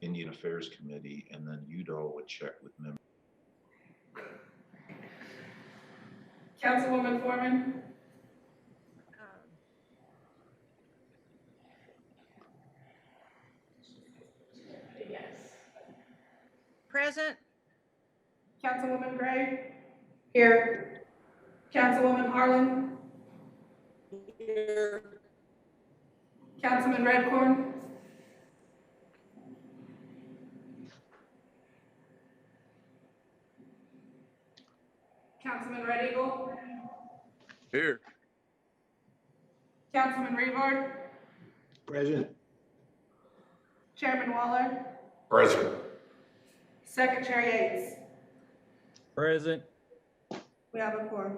Indian Affairs Committee, and then UDO would check with members. Councilwoman Foreman? Yes. Present. Councilwoman Gray? Here. Councilwoman Harlan? Here. Councilman Redcorn? Councilman Red Eagle? Here. Councilman Revard? Present. Chairman Waller? Present. Secretary Yates? Present. We have a quorum.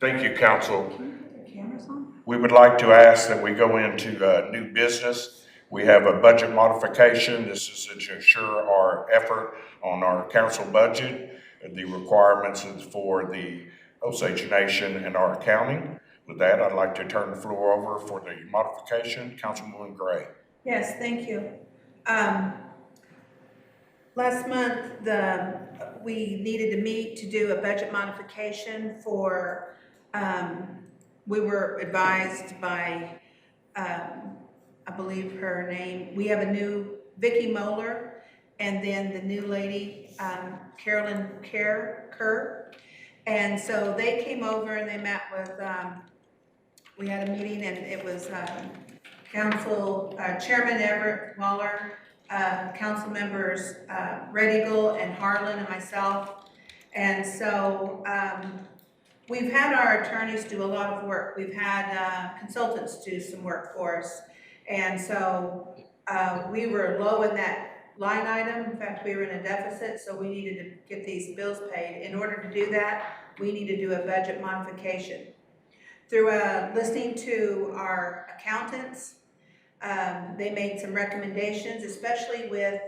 Thank you, council. Can you put the cameras on? We would like to ask that we go into new business. We have a budget modification. This is to ensure our effort on our council budget, the requirements for the Osage Nation and our accounting. With that, I'd like to turn the floor over for the modification. Councilwoman Gray. Yes, thank you. Last month, we needed to meet to do a budget modification for, we were advised by, I believe her name, we have a new Vicki Moeller, and then the new lady, Carolyn Kerr. And so they came over and they met with, we had a meeting, and it was Council Chairman Everett Waller, council members Red Eagle and Harlan and myself. And so we've had our attorneys do a lot of work. We've had consultants do some work for us. And so we were low in that line item. In fact, we were in a deficit, so we needed to get these bills paid. In order to do that, we need to do a budget modification. Through listening to our accountants, they made some recommendations, especially with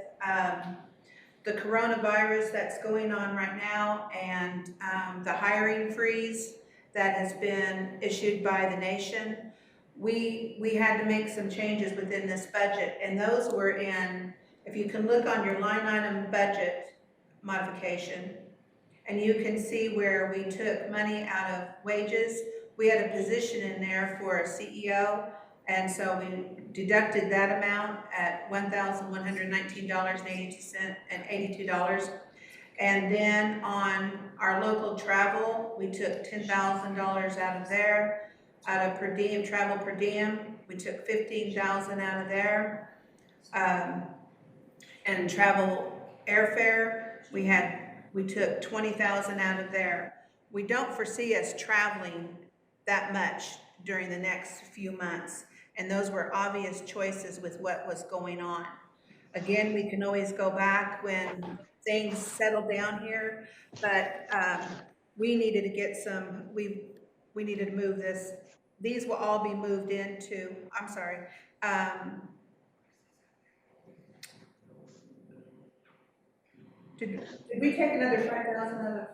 the coronavirus that's going on right now, and the hiring freeze that has been issued by the nation. We had to make some changes within this budget, and those were in, if you can look on your line item budget modification, and you can see where we took money out of wages. We had a position in there for a CEO, and so we deducted that amount at $1,119.82. And then on our local travel, we took $10,000 out of there. Out of per diem, travel per diem, we took $15,000 out of there. And travel airfare, we took $20,000 out of there. We don't foresee us traveling that much during the next few months. And those were obvious choices with what was going on. Again, we can always go back when things settle down here, but we needed to get some, we needed to move this. These will all be moved into, I'm sorry. Did we take another 5,000 out of?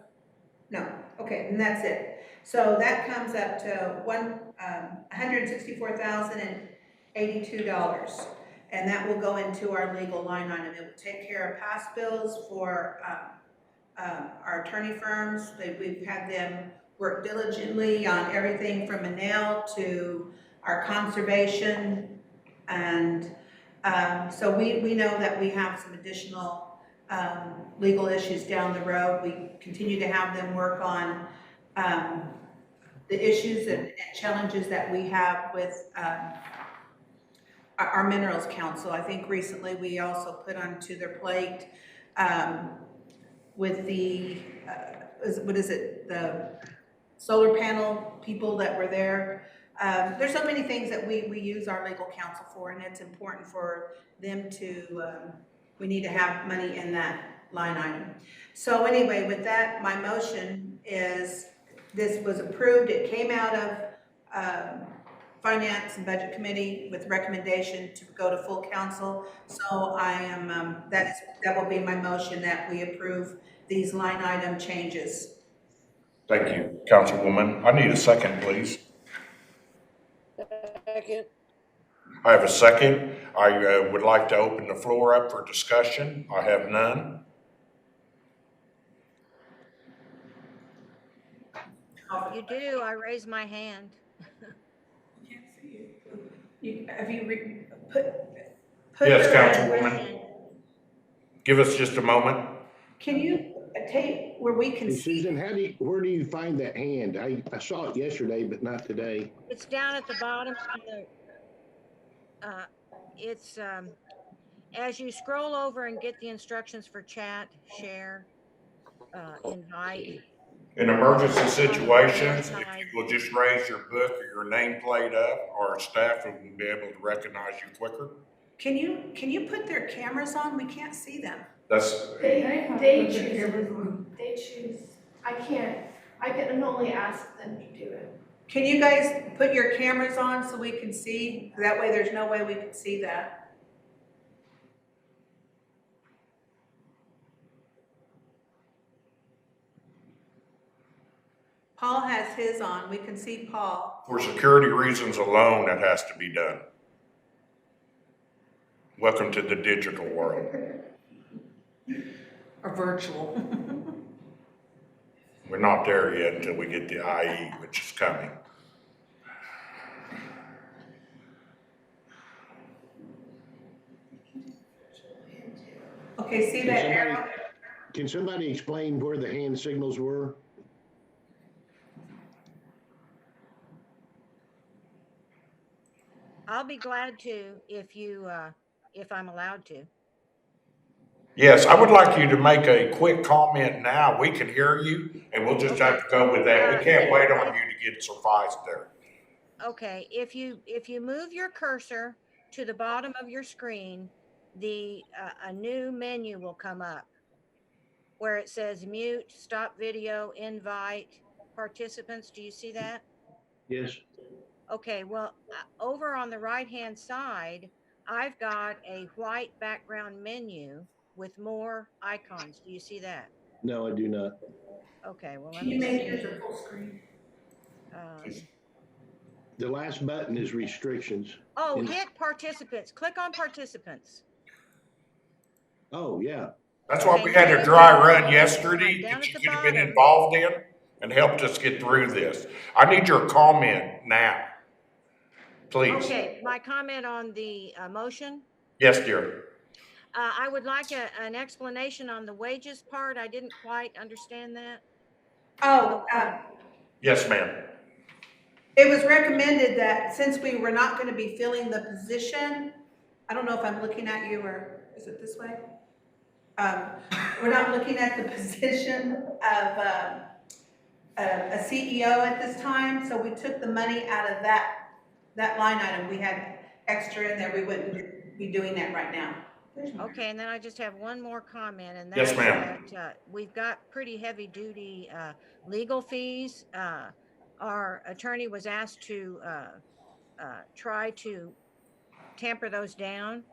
No, okay, and that's it. So that comes up to $164,082, and that will go into our legal line item. It will take care of past bills for our attorney firms. We've had them work diligently on everything from a nail to our conservation, and so we know that we have some additional legal issues down the road. We continue to have them work on the issues and challenges that we have with our Minerals Council. I think recently we also put onto their plate with the, the solar panel people that were there. There's so many things that we use our legal counsel for, and it's important for them to, we need to have money in that line item. So anyway, with that, my motion is this was approved. It came out of Finance and Budget Committee with recommendation to go to full council. So I am, that will be my motion, that we approve these line item changes. Thank you, Councilwoman. I need a second, please. Second. I have a second. I would like to open the floor up for discussion. I have none. You do, I raise my hand. Can't see you. Have you put Yes, your- Councilwoman. Give us just a moment. Can you take where we can Hey, see? Susan, where do you find that hand? I saw it yesterday, but not today. It's down at the bottom of the, it's, as you scroll over and get the instructions for chat, share, invite. In emergency situations, if you will just raise your book or your nameplate up, our staff will be able to recognize you quicker. Can you put their cameras on? We can't see them. That's, They choose. I can only ask them to do it. Can you guys put your cameras on so we can see? That way there's no way we can see that. Paul has his on. We can see Paul. for security reasons alone, that has to be done. Welcome to the digital world. Or virtual. We're not there yet until we get the IE, which is coming. Okay, see that arrow? Can somebody explain where the hand signals were? I'll be glad to if you, if I'm allowed to. Yes, I would like you to make a quick comment now. We can hear you, and we'll just have to go with that. We can't wait on you to get sufficed there. Okay, if you move your cursor to the bottom of your screen, a new menu will come up where it says mute, stop video, invite, participants. Do you see that? Yes. Okay, well, over on the right-hand side, I've got a white background menu with more icons. Do you see that? No, I do not. Okay, well, let Can you me make see. yours a full screen? The last button is restrictions. Oh, And- hit participants. Click on participants. Oh, yeah. That's why we had a dry run yesterday Down that you at the could have been bottom. involved in and helped us get through this. I need your comment now, please. Okay, my comment on the motion. Yes, dear. I would like an explanation on the wages part. I didn't quite understand that. Oh, Yes, ma'am. it was recommended that since we were not going to be filling the position, I don't know if I'm looking at you or is it this way? We're not looking at the position of a CEO at this time, so we took the money out of that line item. We had extra in there. We wouldn't be doing that right now. Okay, and then I just have one more comment, and Yes, that's ma'am. that we've got pretty heavy duty legal fees. Our attorney was asked to try to tamper those down.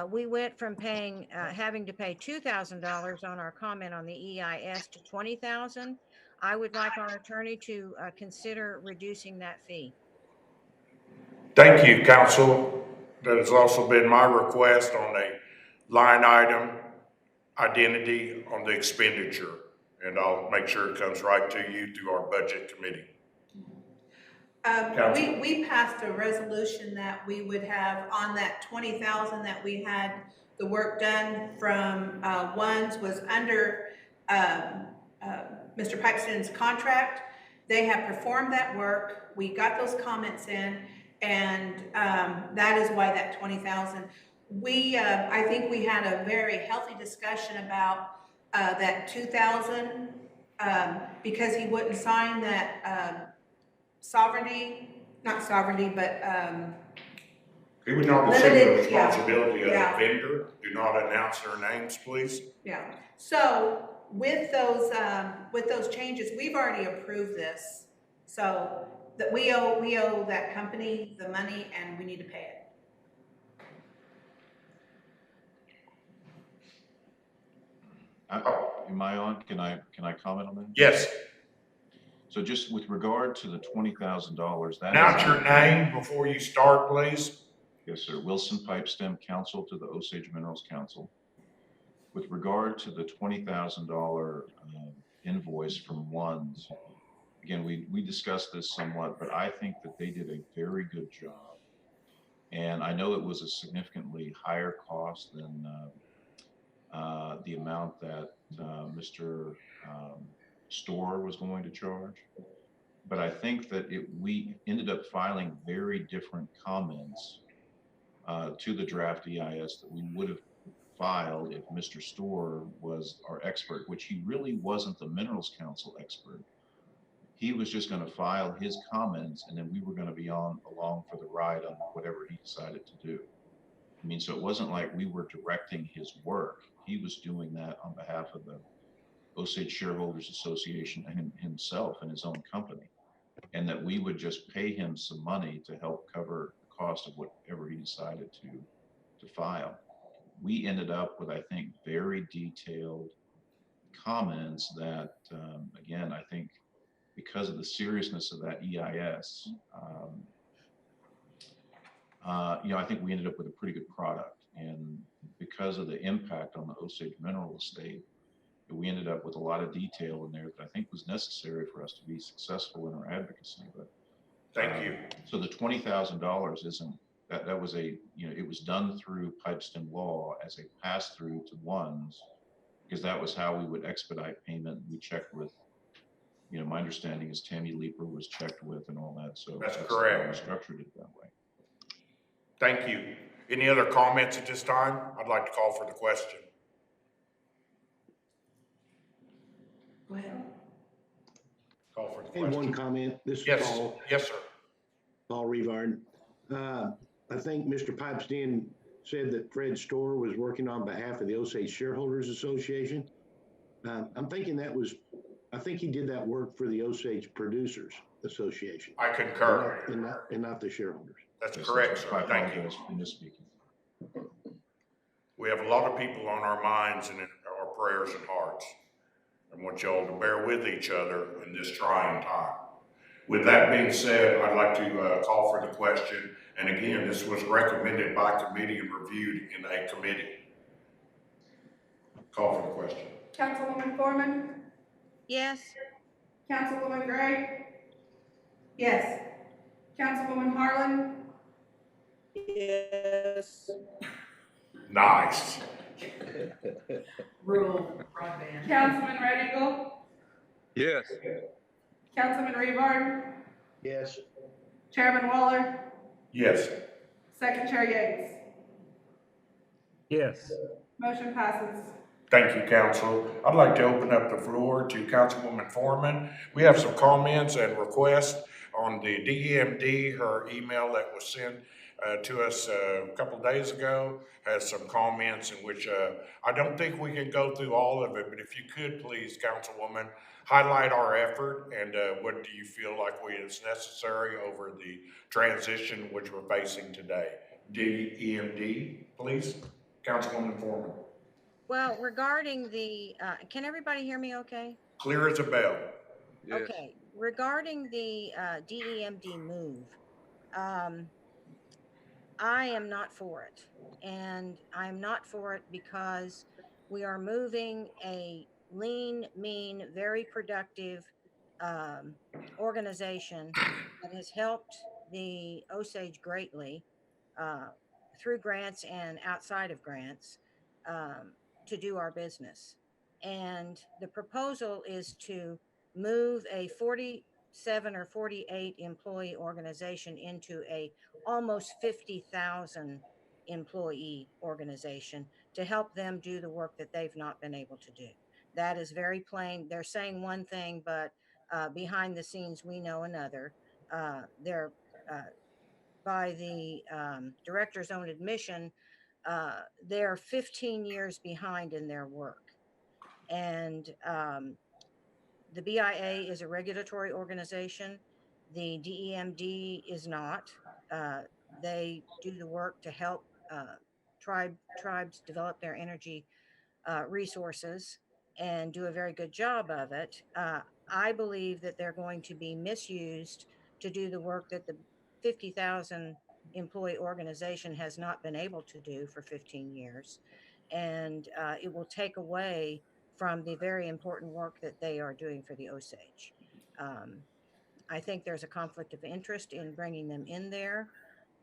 We went from paying, having to pay $2,000 on our comment on the EIS to $20,000. I would like our attorney to consider reducing that fee. Thank you, counsel. That has also been my request on a line item identity on the expenditure. And I'll make sure it comes right to you through our budget committee. Counsel. We passed a resolution that we would have on that 20,000 that we had the work done from ones was under Mr. Pipeston's contract. They have performed that work. We got those comments in, and that is why that 20,000. I think we had a very healthy discussion about that 2,000 because he wouldn't sign that not sovereignty, but He would not assume the limited, yeah. responsibility of the Yeah. vendor. Do not announce their names, please. yeah. So with those changes, we've already approved this. So that we owe that company the money and we need to pay it. Am I on? Can I comment on that? Yes. So just with regard to the $20,000, that Announce is, your name before you start, please. Yes, sir. Wilson Pipestem Council to the Osage Minerals Council. With regard to the $20,000 invoice from Ones, again, we discussed this somewhat, but I think that they did a very good job. And I know it was a significantly higher cost than the amount that Mr. Store was going to charge. But I think that we ended up filing very different comments to the draft EIS that we would have filed if Mr. Store was our expert, which he really wasn't the Minerals Council expert. He was just going to file his comments, and then we were going to be along for the ride on whatever he decided to do. I mean, so it wasn't like we were directing his work. He was doing that on behalf of the Osage Shareholders Association and himself and his own company, and that we would just pay him some money to help cover the cost of whatever he decided to file. We ended up with, I think, very detailed comments that, again, I think because of the seriousness of that EIS, I think we ended up with a pretty good product. And because of the impact on the Osage mineral estate, we ended up with a lot of detail in there that I think was necessary for us to be successful in our advocacy. But Thank you. so the $20,000 isn't that was it was done through Pipestem law as a pass through to Ones, because that was how we would expedite payment. We checked with, my understanding is Tammy Leeper was checked with and all that. So That's how correct. we structured it that way. Thank you. Any other comments at this time? I'd like to call for the question. Go ahead. Call for the Hey, question. one comment. This is Yes, Paul, yes, sir. Paul Revard. I think Mr. Pipestem said that Fred Store was working on behalf of the Osage Shareholders Association. I'm thinking I think he did that work for the Osage Producers Association. I concur. And not the shareholders. That's Yes, correct, I sir. Thank you. apologize for misspeaking. We have a lot of people on our minds and in our prayers and hearts. I want y'all to bear with each other in this trying time. With that being said, I'd like to call for the question. And again, this was recommended by committee and reviewed in a committee. Call for the question. Councilwoman Foreman? Yes. Councilwoman Gray? Yes. Councilwoman Harlan? Yes. Nice. Rural broadband. Councilman Red Eagle? Yes. Councilman Revard? Yes. Chairman Waller? Yes. Second Chair Yates? Yes. Motion passes. Thank you, Council. I'd like to open up the floor to Councilwoman Foreman. We have some comments and requests on the DEMD. Her email that was sent to us a couple of days ago has some comments in which I don't think we can go through all of it, but if you could please, Councilwoman, highlight our effort and what do you feel like is necessary over the transition which we're facing today. DEMD, please. Councilwoman Foreman. Well, regarding the, can everybody hear me okay? Clear as a bell. Yes. Okay, regarding the DEMD move, I am not for it. And I'm not for it because we are moving a lean, mean, very productive organization that has helped the Osage greatly through grants and outside of grants to do our business. And the proposal is to move a 47 or 48 employee organization into a almost 50,000 employee organization to help them do the work that they've not been able to do. That is very plain. They're saying one thing, but behind the scenes, we know another. They're by the director's own admission, they're 15 years behind in their work. And the BIA is a regulatory organization. The DEMD is not. They do the work to help tribes develop their energy resources and do a very good job of it. I believe that they're going to be misused to do the work that the 50,000 employee organization has not been able to do for 15 years. And it will take away from the very important work that they are doing for the Osage. Um, I think there's a conflict of interest in bringing them in there.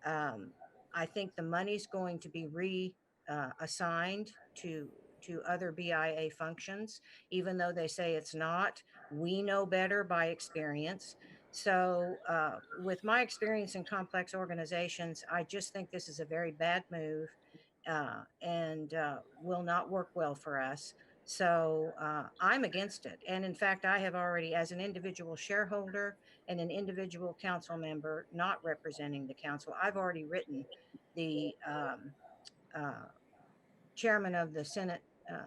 Um, I think the money's going to be reassigned to other BIA functions, even though they say it's not. We know better by experience. So, with my experience in complex organizations, I just think this is a very bad move and will not work well for us. So, I'm against it. And in fact, I have already, as an individual shareholder and an individual council member not representing the council, I've already written the uh, chairman of the Senate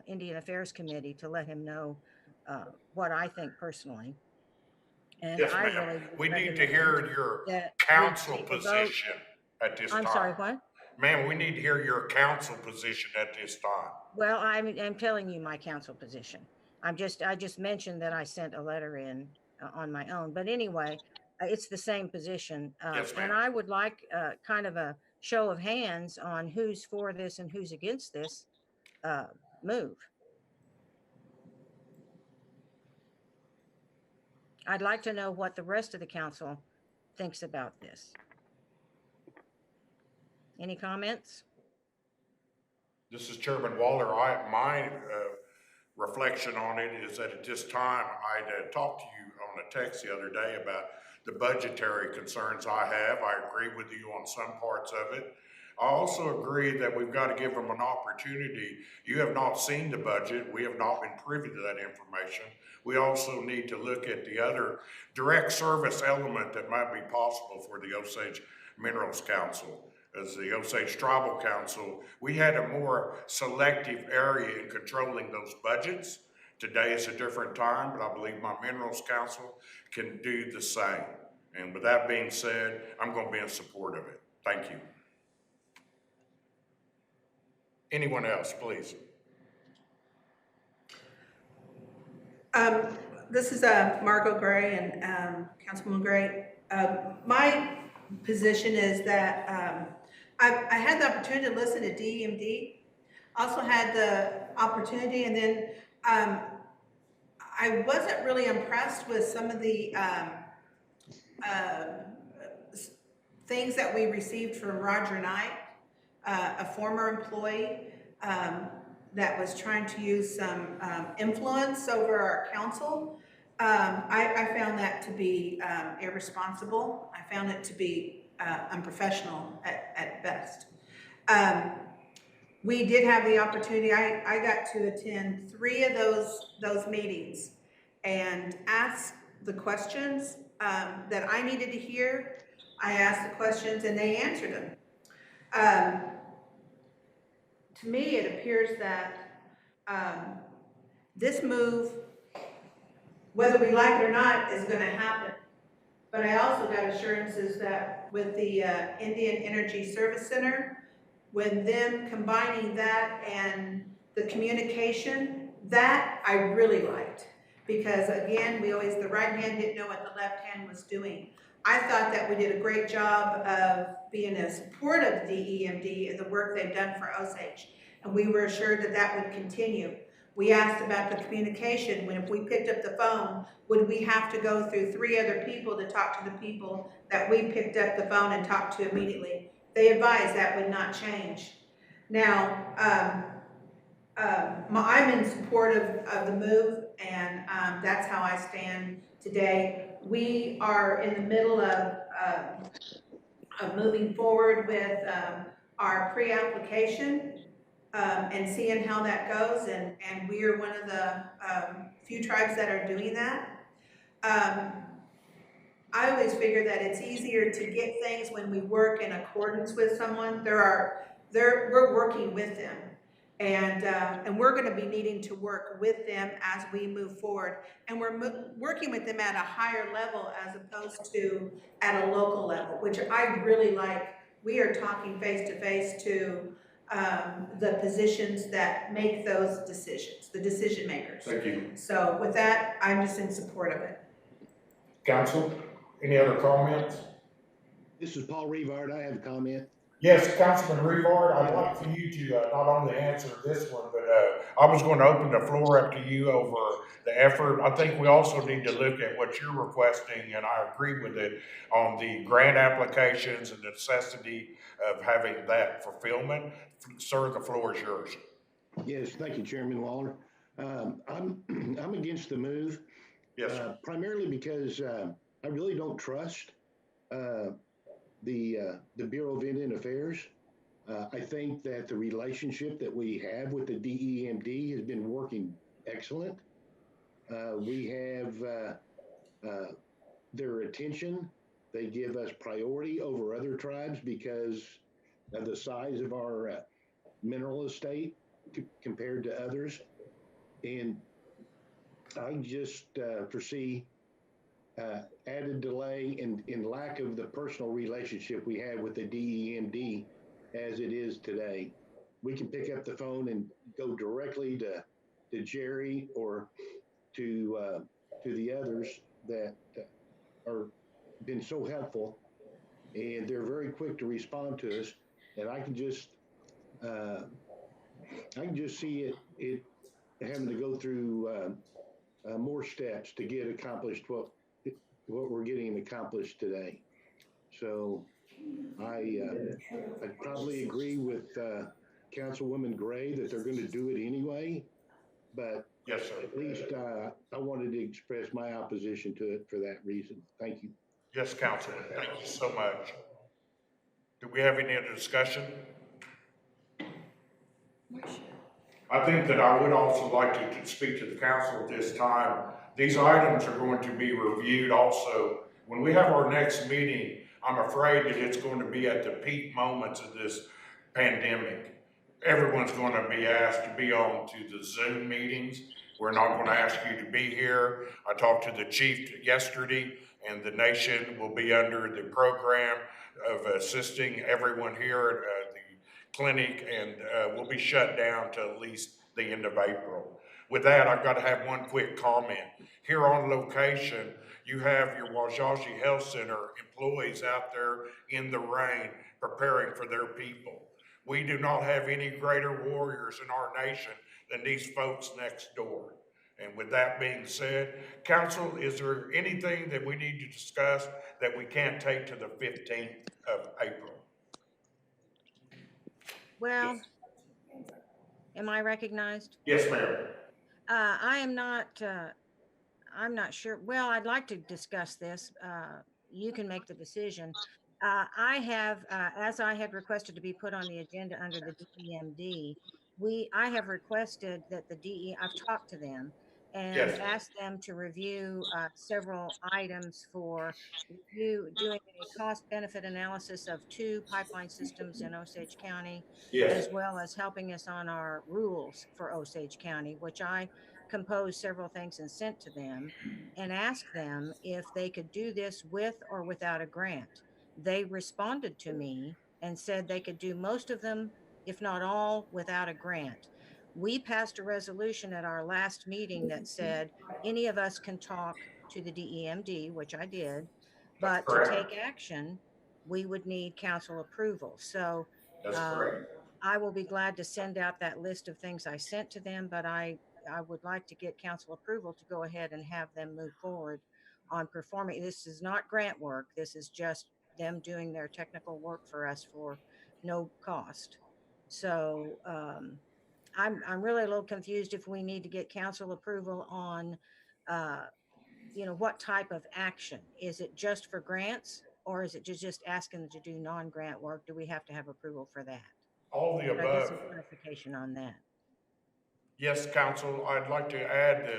Indian Affairs Committee to let him know what I think personally. And Yes, I ma'am. really would We need to recommend hear your that we council take a vote. position at this I'm time. sorry, what? Ma'am, we need to hear your council position at this time. Well, I'm telling you my council position. I just mentioned that I sent a letter in on my own, but anyway, it's the same position. Yes, And ma'am. I would like kind of a show of hands on who's for this and who's against this uh, move. I'd like to know what the rest of the council thinks about this. Any comments? This is Chairman Waller. My reflection on it is that at this time, I talked to you on a text the other day about the budgetary concerns I have. I agree with you on some parts of it. I also agree that we've got to give them an opportunity. You have not seen the budget. We have not been privy to that information. We also need to look at the other direct service element that might be possible for the Osage Minerals Council. As the Osage Tribal Council, we had a more selective area in controlling those budgets. Today is a different time, but I believe my Minerals Council can do the same. And with that being said, I'm going to be in support of it. Thank you. Anyone else, please? This is Margot Gray and Councilwoman Gray. My position is that I had the opportunity to listen to DEMD. Also had the opportunity, and then I wasn't really impressed with some of the things that we received from Roger Knight, a former employee that was trying to use some influence over our council. I found that to be irresponsible. I found it to be unprofessional at best. We did have the opportunity, I got to attend 3 of those meetings and ask the questions that I needed to hear. I asked the questions and they answered them. To me, it appears that this move, whether we like it or not, is going to happen. But I also got assurances that with the Indian Energy Service Center, with them combining that and the communication, that I really liked. Because again, the right hand didn't know what the left hand was doing. I thought that we did a great job of being in support of the DEMD and the work they've done for Osage. And we were assured that that would continue. We asked about the communication, when if we picked up the phone, would we have to go through 3 other people to talk to the people that we picked up the phone and talked to immediately? They advised that would not change. Now, I'm in support of the move, and that's how I stand today. We are in the middle of moving forward with our pre-application and seeing how that goes, and we are one of the few tribes that are doing that. I always figure that it's easier to get things when we work in accordance with someone. We're working with them, and we're going to be needing to work with them as we move forward. And we're working with them at a higher level as opposed to at a local level, which I really like. We are talking face to face to the positions that make those decisions, the decision makers. Thank you. So with that, I'm just in support of it. Council, any other comments? This is Paul Revard. I have a comment. Yes, Councilman Revard, I'd like for you to not only answer this one, but I was going to open the floor up to you over the effort. I think we also need to look at what you're requesting, and I agree with it, on the grant applications and the necessity of having that fulfillment. Sir, the floor is yours. Yes, thank you, Chairman Waller. I'm I'm against the move, Yes, sir. primarily because I really don't trust the Bureau of Indian Affairs. I think that the relationship that we have with the DEMD has been working excellent. We have their attention. They give us priority over other tribes because of the size of our mineral estate compared to others. And I just foresee added delay in lack of the personal relationship we have with the DEMD as it is today. We can pick up the phone and go directly to Jerry or to the others that are been so helpful, and they're very quick to respond to us. And I can just see it having to go through more steps to get accomplished what we're getting accomplished today. So I probably agree with Councilwoman Gray that they're going to do it anyway, but Yes, sir. at least I wanted to express my opposition to it for that reason. Thank you. Yes, Councilman, thank you so much. Do we have any other discussion? I think that I would also like to speak to the council at this time. These items are going to be reviewed also. When we have our next meeting, I'm afraid that it's going to be at the peak moments of this pandemic. Everyone's going to be asked to be on to the Zoom meetings. We're not going to ask you to be here. I talked to the chief yesterday, and the nation will be under the program of assisting everyone here at the clinic, and we'll be shut down till at least the end of April. With that, I've got to have one quick comment. Here on location, you have your Osage Health Center employees out there in the rain preparing for their people. We do not have any greater warriors in our nation than these folks next door. And with that being said, council, is there anything that we need to discuss that we can't take to the 15th of April? Well, am I recognized? Yes, ma'am. I am not, I'm not sure. Well, I'd like to discuss this. You can make the decision. I have, as I had requested to be put on the agenda under the DEMD, I have requested that I've talked to them and Yes. asked them to review several items for doing a cost benefit analysis of 2 pipeline systems in Osage County, Yes. as well as helping us on our rules for Osage County, which I composed several things and sent to them, and asked them if they could do this with or without a grant. They responded to me and said they could do most of them, if not all, without a grant. We passed a resolution at our last meeting that said any of us can talk to the DEMD, which I did, but to take action, we would need council approval. So That's correct. I will be glad to send out that list of things I sent to them, but I would like to get council approval to go ahead and have them move forward on performing. This is not grant work. This is just them doing their technical work for us for no cost. So I'm really a little confused if we need to get council approval on, what type of action. Is it just for grants, or is it just asking them to do non-grant work? Do we have to have approval for that? All the Could I get above. some clarification on that? Yes, council, I'd like to add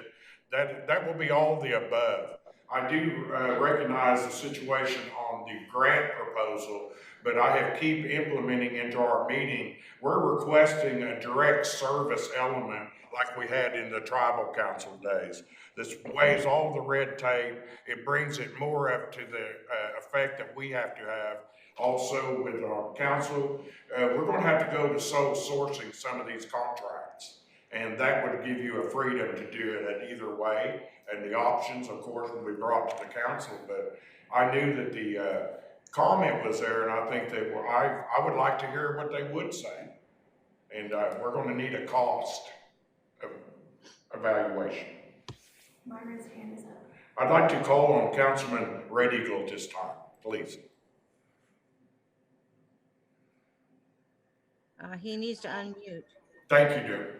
that will be all the above. I do recognize the situation on the grant proposal, but I have keep implementing into our meeting. We're requesting a direct service element like we had in the tribal council days. This waives all the red tape. It brings it more up to the effect that we have to have. Also with our council, we're going to have to go to sole sourcing some of these contracts. And that would give you a freedom to do it in either way. And the options, of course, will be brought to the council. But I knew that comment was there, and I think that I would like to hear what they would say. And we're gonna need a cost evaluation. Myra's hand is up. I'd like to call on Councilman Red Eagle at this time, please. He needs to unmute. Thank you, dear.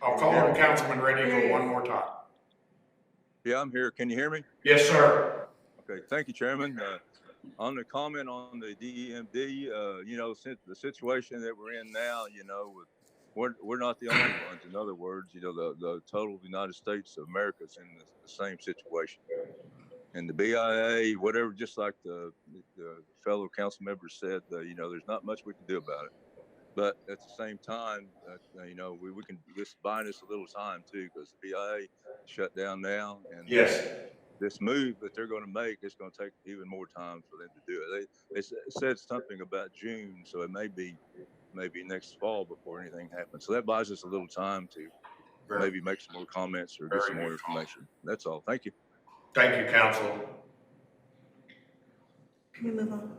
I'll call on Councilman Red Eagle one more time. Yeah, I'm here. Can you hear me? Yes, sir. Okay, thank you, Chairman. On the comment on the DEMD, you know, since the situation that we're in now, you know, we're not the only ones. In other words, you know, the total United States of America is in the same situation. And the BIA, whatever, just like the fellow council member said, you know, there's not much we can do about it. But at the same time, you know, we can just buy us a little time too, because the BIA shut down now, and Yes. this move that they're going to make, it's going to take even more time for them to do it. They said something about June, so it may be next fall before anything happens. So that buys us a little time to maybe make some more comments or get some more information. That's all. Thank you. Thank you, Council. Can we move on?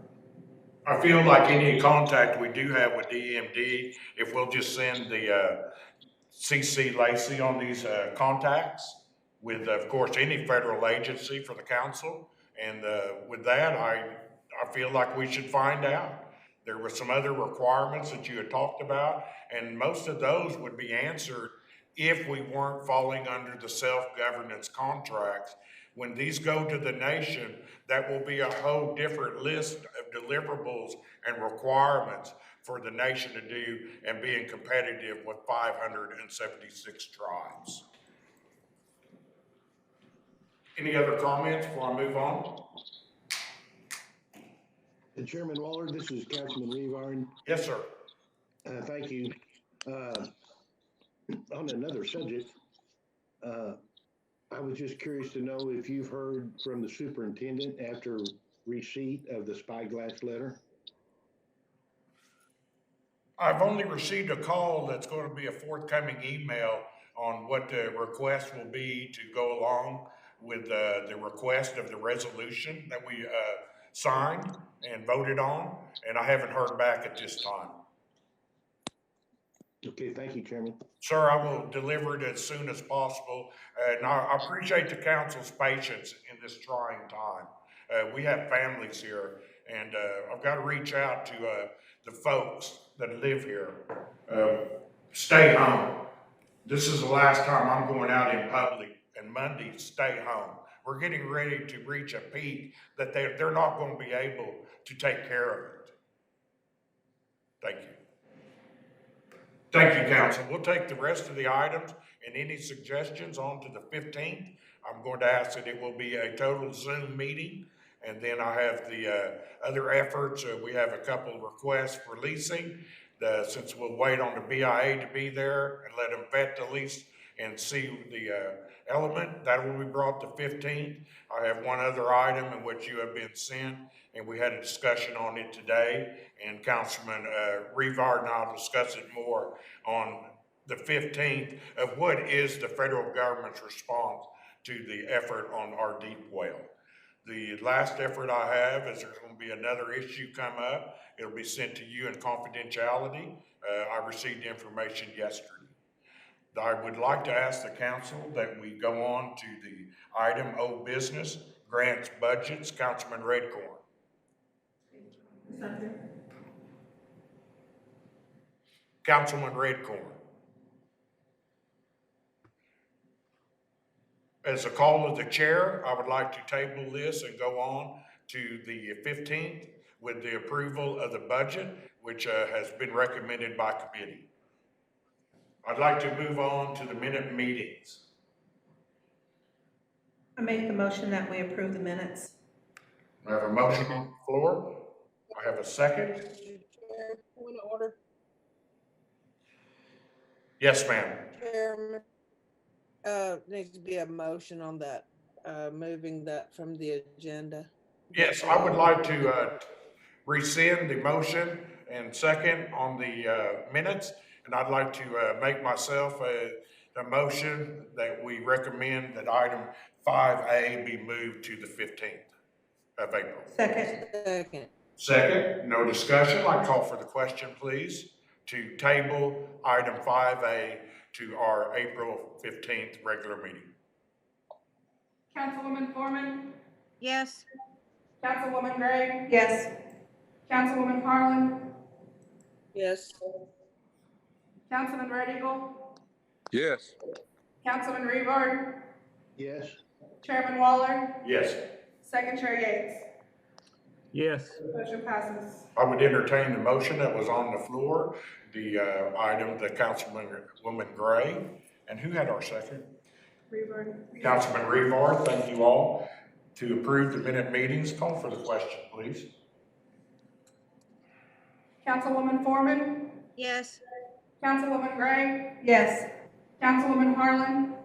I feel like any contact we do have with DMD, if we'll just send the CC Lacey on these contacts with, of course, any federal agency for the council. And with that, I feel like we should find out. There were some other requirements that you had talked about, and most of those would be answered if we weren't falling under the self-governance contracts. When these go to the nation, that will be a whole different list of deliverables and requirements for the nation to do and being competitive with 576 tribes. Any other comments before I move on? Chairman Waller, this is Councilman Revarn. Yes, sir. Thank you. On another subject, I was just curious to know if you've heard from the superintendent after receipt of the spyglass letter. I've only received a call that's going to be a forthcoming email on what the request will be to go along with the request of the resolution that we signed and voted on, and I haven't heard back at this time. Okay, thank you, Chairman. Sir, I will deliver it as soon as possible, and I appreciate the council's patience in this trying time. We have families here, and I've got to reach out to the folks that live here. Stay home. This is the last time I'm going out in public, and Monday, stay home. We're getting ready to reach a peak that they're not going to be able to take care of it. Thank you. Thank you, Council. We'll take the rest of the items and any suggestions on to the 15th. I'm going to ask that it will be a total Zoom meeting. And then I have the other efforts. We have a couple of requests for leasing. Since we'll wait on the BIA to be there and let them vet the lease and see the element, that will be brought to 15th. I have one other item in which you have been sent, and we had a discussion on it today, and Councilman Rivard and I will discuss it more on the 15th of what is the federal government's response to the effort on our deep well. The last effort I have is there's going to be another issue come up. It'll be sent to you in confidentiality. I received the information yesterday. I would like to ask the council that we go on to the item old business, grants, budgets, Councilman Redcorn. Councilman Redcorn. As a call of the chair, I would like to table this and go on to the 15th with the approval of the budget, which has been recommended by committee. I'd like to move on to the minute meetings. I make the motion that we approve the minutes. I have a motion on the floor. I have a second. Point of order. Yes, ma'am. Chairman, needs to be a motion on that, moving that from the agenda. Yes, I would like to rescind the motion and second on the minutes, and I'd like to make myself the motion that we recommend that item 5A be moved to the 15th of April. Second. Second. Second, no discussion. I call for the question, please, to table item 5A to our April 15th regular meeting. Councilwoman Foreman, Yes. Councilwoman Gray, Yes. Councilwoman Harlan, Yes. Councilman Red Eagle, Yes. Councilman Revard, Yes. Chairman Waller, Yes. Second Chair Yates. Yes. Motion passes. I would entertain the motion that was on the floor, the item, the Councilwoman Gray. And who had our second? Revard. Councilman Revard, thank you all. To approve the minute meetings, call for the question, please. Councilwoman Foreman, Yes. Councilwoman Gray, Yes. Councilwoman Harlan,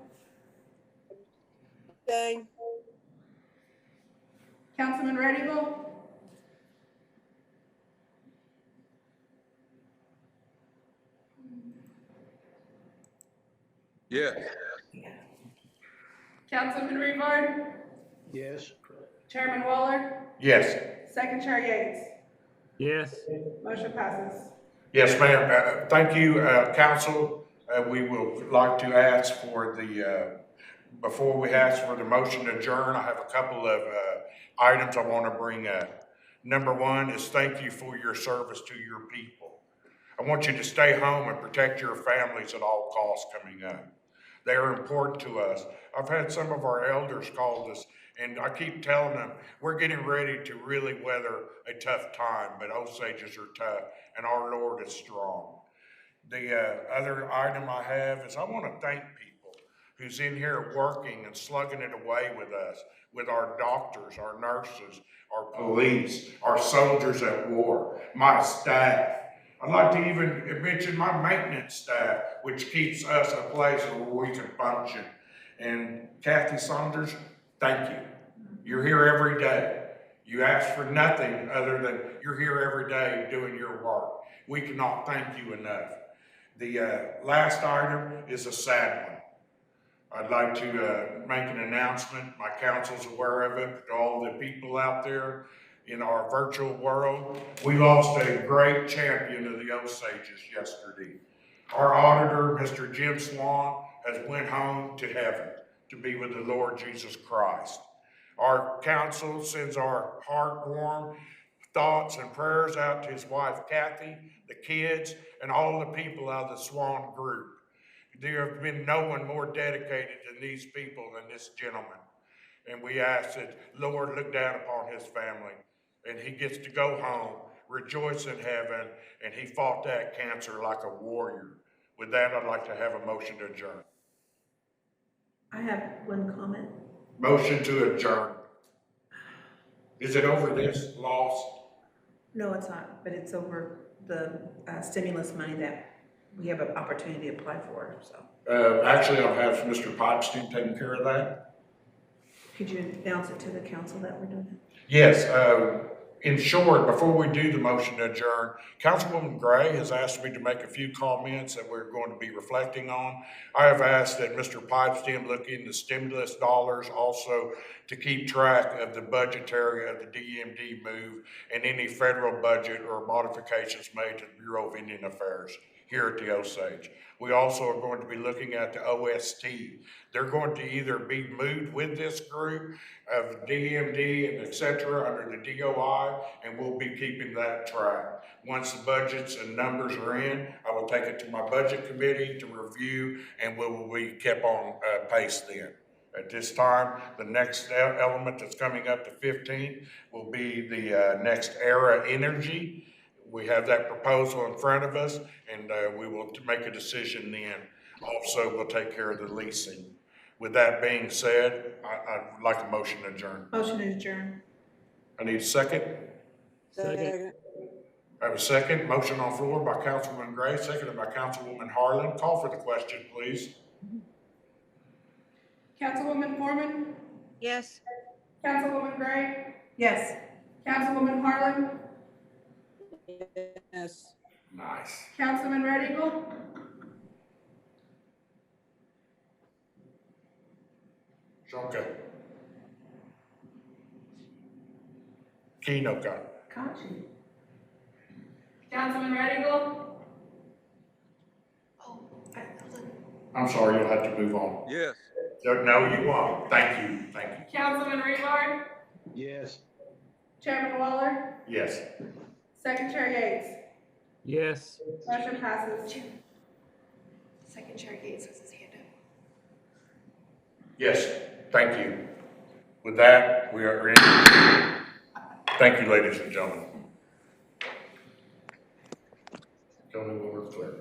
Abstain. Councilman Red Eagle, Yes. Councilman Revard, Yes. Chairman Waller, Yes. Second Chair Yates. Yes. Motion passes. Yes, ma'am. Thank you, council. We would like to ask for the, before we ask for the motion to adjourn, I have a couple of items I want to bring up. Number one is thank you for your service to your people. I want you to stay home and protect your families at all costs coming up. They are important to us. I've had some of our elders call us, and I keep telling them, we're getting ready to really weather a tough time, but Osages are tough, and our Lord is strong. The other item I have is I want to thank people who's in here working and slugging it away with us, with our doctors, our nurses, our police, our soldiers at war, my staff. I'd like to even mention my maintenance staff, which keeps us a place where we can function. And Kathy Saunders, thank you. You're here every day. You ask for nothing other than you're here every day doing your work. We cannot thank you enough. The last item is a sad one. I'd like to make an announcement. My council's aware of it, to all the people out there in our virtual world. We lost a great champion of the Osages yesterday. Our auditor, Mr. Jim Swan, has went home to heaven to be with the Lord Jesus Christ. Our council sends our heartwarming thoughts and prayers out to his wife, Kathy, the kids, and all the people out of the Swan group. There have been no one more dedicated to these people than this gentleman. And we ask that Lord look down upon his family, and he gets to go home, rejoice in heaven, and he fought that cancer like a warrior. With that, I'd like to have a motion to adjourn. I have one comment. Motion to adjourn. Is it over this loss? No, it's not, but it's over the stimulus money that we have an opportunity to apply for, so. Actually, I'll have Mr. Pipestein taking care of that. Could you announce it to the council that we're doing it? Yes, in short, before we do the motion to adjourn, Councilwoman Gray has asked me to make a few comments that we're going to be reflecting on. I have asked that Mr. Pipestein look into stimulus dollars, also to keep track of the budgetary of the DMD move and any federal budget or modifications made to the Bureau of Indian Affairs here at the Osage. We also are going to be looking at the OST. They're going to either be moved with this group of DMD and et cetera under the DOI, and we'll be keeping that track. Once the budgets and numbers are in, I will take it to my budget committee to review, and we will be kept on pace then. At this time, the next element that's coming up to 15 will be the next era energy. We have that proposal in front of us, and we will make a decision then. Also, we'll take care of the leasing. With that being said, I'd like a motion to adjourn. Motion to adjourn. I need a second. Second. I have a second. Motion on the floor by Councilwoman Gray, seconded by Councilwoman Harlan. Call for the question, please. Councilwoman Foreman, Yes. Councilwoman Gray, Yes. Councilwoman Harlan, Yes. Nice. Councilman Red Eagle, Shonka. Kenoka. Conchi. Councilman Red Eagle, Oh, hold on. I'm sorry, you'll have to move on. Yes. No, you won't. Thank you, thank you. Councilman Rebar, Yes. Chairman Waller, Yes. Secretary Yates. Yes. Motion passes. Second Chair Gates has his hand up. Yes, thank you. With that, we are in. Thank you, ladies and gentlemen. Tell me when we're clear.